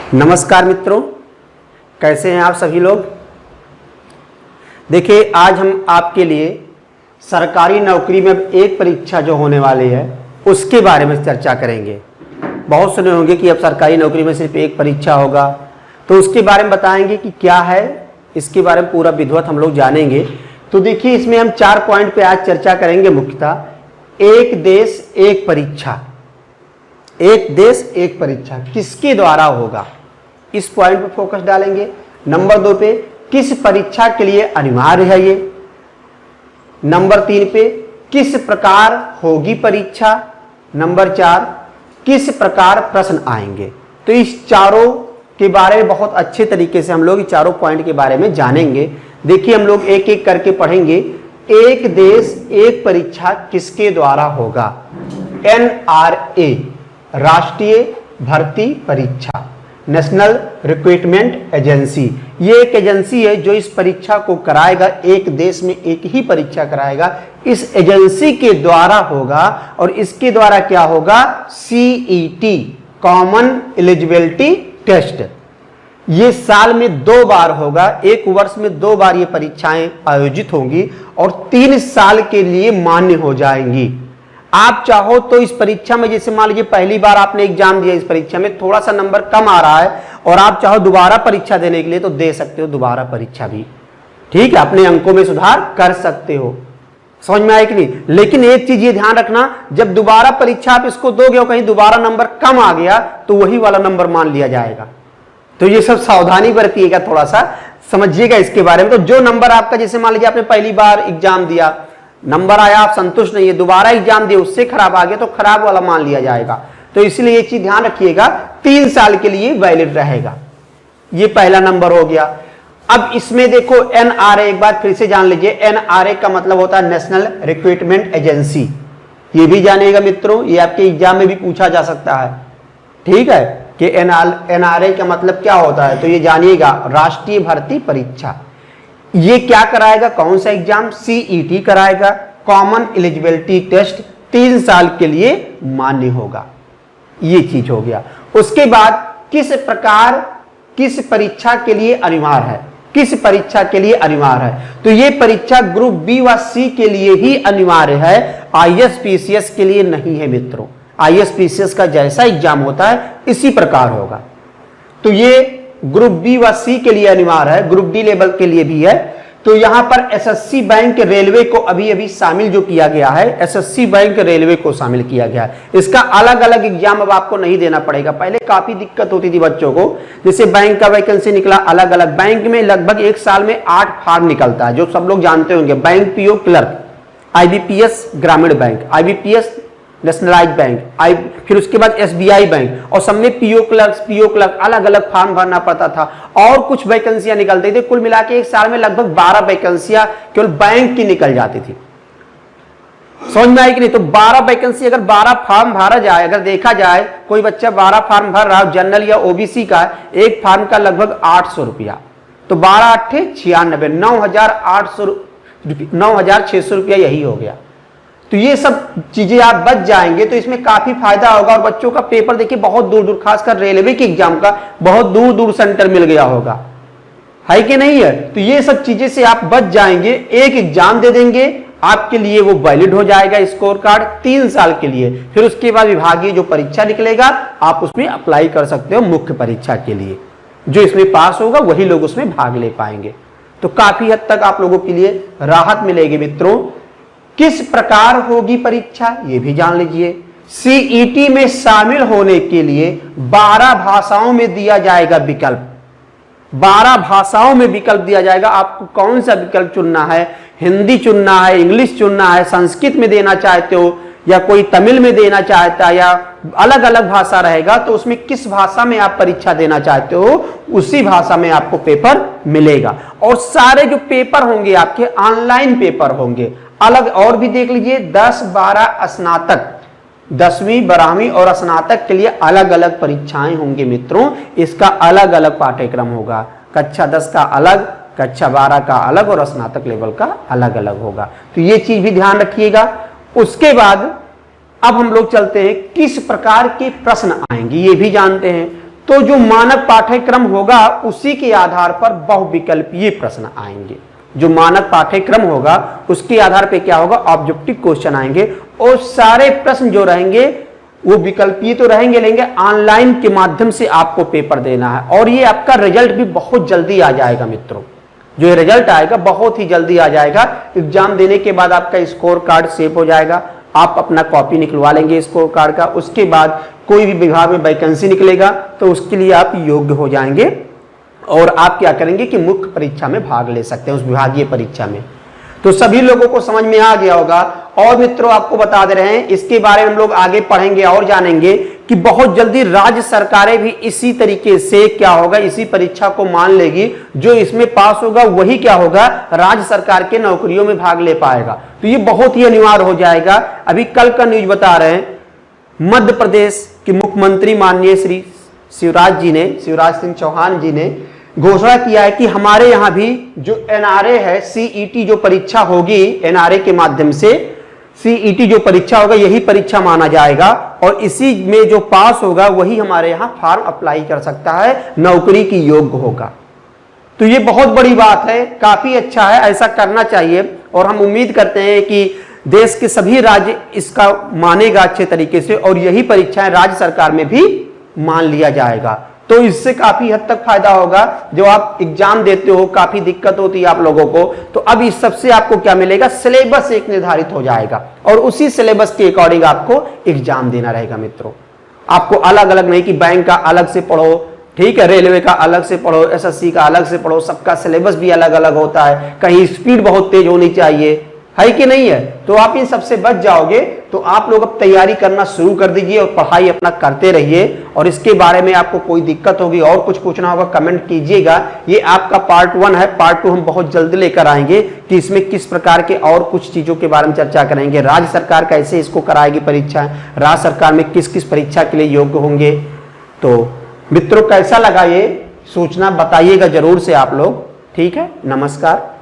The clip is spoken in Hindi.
नमस्कार मित्रों, कैसे हैं आप सभी लोग। देखिए, आज हम आपके लिए सरकारी नौकरी में एक परीक्षा जो होने वाली है उसके बारे में चर्चा करेंगे। बहुत सुने होंगे कि अब सरकारी नौकरी में सिर्फ एक परीक्षा होगा, तो उसके बारे में बताएंगे कि क्या है, इसके बारे में पूरा विधिवत हम लोग जानेंगे। तो देखिए, इसमें हम 4 पॉइंट पे आज चर्चा करेंगे। मुख्यतः एक देश एक परीक्षा, एक देश एक परीक्षा किसके द्वारा होगा, इस पॉइंट पे फोकस डालेंगे। नंबर 2 पे किस परीक्षा के लिए अनिवार्य है ये। नंबर 3 पे किस प्रकार होगी परीक्षा। नंबर 4 किस प्रकार प्रश्न आएंगे। तो इस चारों के बारे में बहुत अच्छे तरीके से हम लोग इस चारों पॉइंट के बारे में जानेंगे। देखिए, हम लोग एक एक करके पढ़ेंगे। एक देश एक परीक्षा किसके द्वारा होगा। NRA, राष्ट्रीय भर्ती परीक्षा, नेशनल रिक्रूटमेंट एजेंसी। ये एक एजेंसी है जो इस परीक्षा को कराएगा, एक देश में एक ही परीक्षा कराएगा, इस एजेंसी के द्वारा होगा। और इसके द्वारा क्या होगा, CET, कॉमन एलिजिबिलिटी टेस्ट। ये साल में 2 बार होगा, एक वर्ष में 2 बार ये परीक्षाएं आयोजित होंगी और 3 साल के लिए मान्य हो जाएंगी। आप चाहो तो इस परीक्षा में, जैसे मान लीजिए पहली बार आपने एग्जाम दिया, इस परीक्षा में थोड़ा सा नंबर कम आ रहा है और आप चाहो दोबारा परीक्षा देने के लिए तो दे सकते हो दोबारा परीक्षा भी, ठीक है, अपने अंकों में सुधार कर सकते हो। समझ में आया कि नहीं। लेकिन एक चीज ये ध्यान रखना, जब दोबारा परीक्षा आप इसको दोगे और कहीं दोबारा नंबर कम आ गया तो वही वाला नंबर मान लिया जाएगा। तो ये सब सावधानी बरतिएगा, थोड़ा सा समझिएगा इसके बारे में। तो जो नंबर आपका, जैसे मान लीजिए आपने पहली बार एग्जाम दिया, नंबर आया, आप संतुष्ट नहीं है, दोबारा एग्जाम दिए, उससे खराब आ गया तो खराब वाला मान लिया जाएगा। तो इसलिए ये चीज ध्यान रखिएगा, 3 साल के लिए वैलिड रहेगा। ये पहला नंबर हो गया। अब इसमें देखो NRA, एक बार फिर से जान लीजिए, NRA का मतलब होता है नेशनल रिक्रूटमेंट एजेंसी। ये भी जानिएगा मित्रों, ये आपके एग्जाम में भी पूछा जा सकता है, ठीक है, कि NRA का मतलब क्या होता है। तो ये जानिएगा, राष्ट्रीय भर्ती परीक्षा। ये क्या कराएगा, कौन सा एग्जाम, CET कराएगा, कॉमन एलिजिबिलिटी टेस्ट, 3 साल के लिए मान्य होगा। ये चीज हो गया। उसके बाद किस प्रकार, किस परीक्षा के लिए अनिवार्य है, किस परीक्षा के लिए अनिवार्य है। तो ये परीक्षा ग्रुप B व C के लिए ही अनिवार्य है, ISPCS के लिए नहीं है मित्रों। ISPCS का जैसा एग्जाम होता है इसी प्रकार होगा। तो ये ग्रुप B व C के लिए अनिवार्य है, ग्रुप D लेवल के लिए भी है। तो यहां पर SSC बैंक रेलवे को अभी अभी शामिल जो किया गया है, SSC बैंक रेलवे को शामिल किया गया है। इसका अलग अलग एग्जाम अब आपको नहीं देना पड़ेगा। पहले काफी दिक्कत होती थी बच्चों को, जैसे बैंक का वैकेंसी निकला अलग अलग, बैंक में लगभग एक साल में 8 फॉर्म निकलता है, जो सब लोग जानते होंगे। बैंक PO क्लर्क, IBPS ग्रामीण बैंक, IBPS नेशनलाइज बैंक, फिर उसके बाद SBI बैंक, और सब में PO क्लर्क अलग अलग फॉर्म भरना पड़ता था और कुछ वैकेंसियां निकलती थी। कुल मिला के एक साल में लगभग 12 वैकेंसियां केवल बैंक की निकल जाती थी। समझ में आई कि नहीं। तो 12 वैकेंसी, अगर 12 फॉर्म भरा जाए, अगर देखा जाए कोई बच्चा 12 फॉर्म भर रहा है जनरल या OBC का, एक फॉर्म का लगभग 800 रुपया, तो 12 8 96, 9,600 रुपया यही हो गया। तो ये सब चीजें आप बच जाएंगे तो इसमें काफी फायदा होगा। और बच्चों का पेपर देखिए बहुत दूर दूर, खासकर रेलवे के एग्जाम का बहुत दूर दूर सेंटर मिल गया होगा, है कि नहीं है। तो ये सब चीजें से आप बच जाएंगे, एक एग्जाम दे देंगे, आपके लिए वो वैलिड हो जाएगा स्कोर कार्ड 3 साल के लिए। फिर उसके बाद विभागीय जो परीक्षा निकलेगा आप उसमें अप्लाई कर सकते हो मुख्य परीक्षा के लिए। जो इसमें पास होगा वही लोग उसमें भाग ले पाएंगे। तो काफी हद तक आप लोगों के लिए राहत मिलेगी मित्रों। किस प्रकार होगी परीक्षा, ये भी जान लीजिए। CET में शामिल होने के लिए 12 भाषाओं में दिया जाएगा विकल्प, 12 भाषाओं में विकल्प दिया जाएगा। आपको कौन सा विकल्प चुनना है, हिंदी चुनना है, इंग्लिश चुनना है, संस्कृत में देना चाहते हो या कोई तमिल में देना चाहता है या अलग अलग भाषा रहेगा, तो उसमें किस भाषा में आप परीक्षा देना चाहते हो उसी भाषा में आपको पेपर मिलेगा। और सारे जो पेपर होंगे आपके ऑनलाइन पेपर होंगे। अलग और भी देख लीजिए, 10 12 स्नातक, 10वीं 12वीं और स्नातक के लिए अलग अलग परीक्षाएं होंगे मित्रों। इसका अलग अलग पाठ्यक्रम होगा, कक्षा 10 का अलग, कक्षा 12 का अलग और स्नातक लेवल का अलग अलग होगा। तो ये चीज भी ध्यान रखिएगा। उसके बाद अब हम लोग चलते हैं किस प्रकार के प्रश्न आएंगे, ये भी जानते हैं। तो जो मानक पाठ्यक्रम होगा उसी के आधार पर बहुविकल्पीय प्रश्न आएंगे। जो मानक पाठ्यक्रम होगा उसके आधार पर क्या होगा, ऑब्जेक्टिव क्वेश्चन आएंगे और सारे प्रश्न जो रहेंगे वो विकल्पीय तो रहेंगे, लेंगे ऑनलाइन के माध्यम से आपको पेपर देना है। और ये आपका रिजल्ट भी बहुत जल्दी आ जाएगा मित्रों, जो ये रिजल्ट आएगा बहुत ही जल्दी आ जाएगा। एग्जाम देने के बाद आपका स्कोर कार्ड सेव हो जाएगा, आप अपना कॉपी निकलवा लेंगे स्कोर कार्ड का। उसके बाद कोई भी विभाग में वैकेंसी निकलेगा तो उसके लिए आप योग्य हो जाएंगे और आप क्या करेंगे कि मुख्य परीक्षा में भाग ले सकते हैं, उस विभागीय परीक्षा में। तो सभी लोगों को समझ में आ गया होगा। और मित्रों आपको बता दे रहे हैं, इसके बारे में हम लोग आगे पढ़ेंगे और जानेंगे कि बहुत जल्दी राज्य सरकारें भी इसी तरीके से क्या होगा, इसी परीक्षा को मान लेगी। जो इसमें पास होगा वही क्या होगा, राज्य सरकार के नौकरियों में भाग ले पाएगा। तो ये बहुत ही अनिवार्य हो जाएगा। अभी कल का न्यूज बता रहे हैं, मध्य प्रदेश के मुख्यमंत्री माननीय श्री शिवराज सिंह चौहान जी ने घोषणा किया है कि हमारे यहां भी जो एनआरए है, सीईटी जो परीक्षा होगी, एनआरए के माध्यम से सीईटी जो परीक्षा होगा यही परीक्षा माना जाएगा और इसी में जो पास होगा वही हमारे यहां फॉर्म अप्लाई कर सकता है, नौकरी की योग्य होगा। तो ये बहुत बड़ी बात है, काफी अच्छा है, ऐसा करना चाहिए। और हम उम्मीद करते हैं कि देश के सभी राज्य इसका मानेगा अच्छे तरीके से और यही परीक्षाएं राज्य सरकार में भी मान लिया जाएगा। तो इससे काफी हद तक फायदा होगा। जो आप एग्जाम देते हो काफी दिक्कत होती है आप लोगों को, तो अब इस सबसे आपको क्या मिलेगा, सिलेबस एक निर्धारित हो जाएगा और उसी सिलेबस के अकॉर्डिंग आपको एग्जाम देना रहेगा मित्रों। आपको अलग अलग नहीं कि बैंक का अलग से पढ़ो, ठीक है, रेलवे का अलग से पढ़ो, एसएससी का अलग से पढ़ो, सबका सिलेबस भी अलग अलग होता है। कहीं स्पीड बहुत तेज होनी चाहिए, है कि नहीं है, तो आप इन सबसे बच जाओगे। तो आप लोग अब तैयारी करना शुरू कर दीजिए और पढ़ाई अपना करते रहिए। और इसके बारे में आपको कोई दिक्कत होगी और कुछ पूछना होगा कमेंट कीजिएगा। ये आपका पार्ट 1 है, पार्ट 2 हम बहुत जल्दी लेकर आएंगे कि इसमें किस प्रकार के और कुछ चीजों के बारे में चर्चा करेंगे। राज्य सरकार कैसे इसको कराएगी परीक्षाएं, राज्य सरकार में किस किस परीक्षा के लिए योग्य होंगे। तो मित्रों कैसा लगा ये सूचना बताइएगा जरूर से आप लोग, ठीक है। नमस्कार।